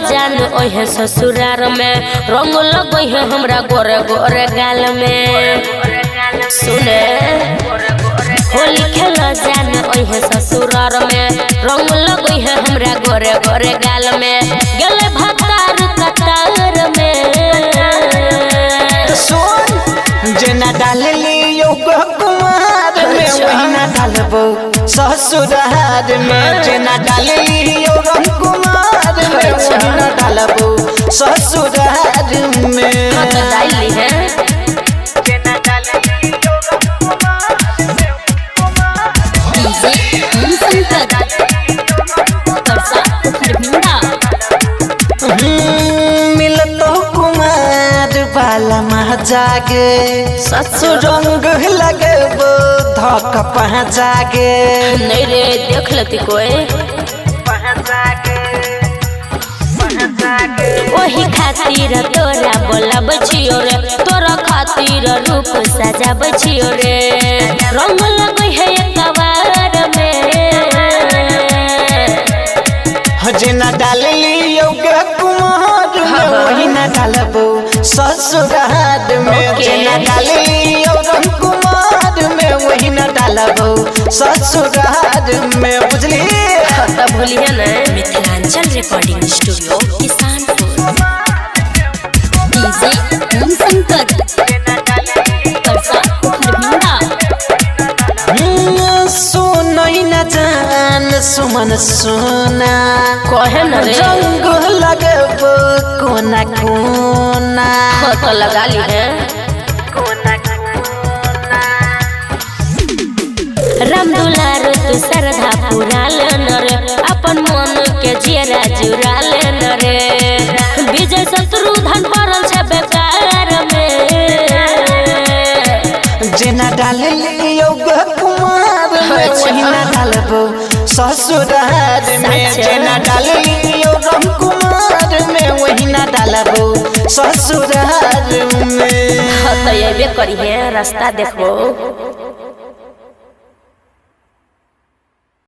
जान ओहे ससुरार में रंग लगई है हमरा गोरे गोरे गाल में। सुने होली खेल जान ओहे ससुरार में रंग लगई है हमरा गोरे गोरे गाल में। गेले भतार कतार में सुन जना डालली योगा कुमार में वही ना डालबो ससुरार में। जना डालली योगा कुमार में वही ना डालबो ससुरार में। हाँ तो डाली है जना डालली योगा मिलतो कुमार बाला जागे ससुर रंग लगबो धक पहचागे। नहीं रे देख लेती कोई वही खातिर तोरा बोलब छियो रे तोरा खातिर रूप सजाब छियो रे। रंग लगई है एकबार में जना डालली योगा कुमार में वही ना डालबो ससुरार में। जना डालली योगा कुमार में वही ना डालबो ससुरार में बुझली। तो भूली है ना Mithilanchal recording studio Kisanpur DJ Om Shankar सुनई न जान सुमन सुना कहे न रे रंग लगबो कोना कोना। तो लगा ली है राम दुलार तू श्रद्धा पूरा लेन रे अपन मन के जेरा जुरा लेन रे। विजय शत्रुधन पड़ल छे बेकार में जना डालली योगा कुमार में वही ना डालबो ससुरार में। जना डालली योगा कुमार में वही ना डालबो ससुरार में। हाँ तो ये करी है रास्ता देखो।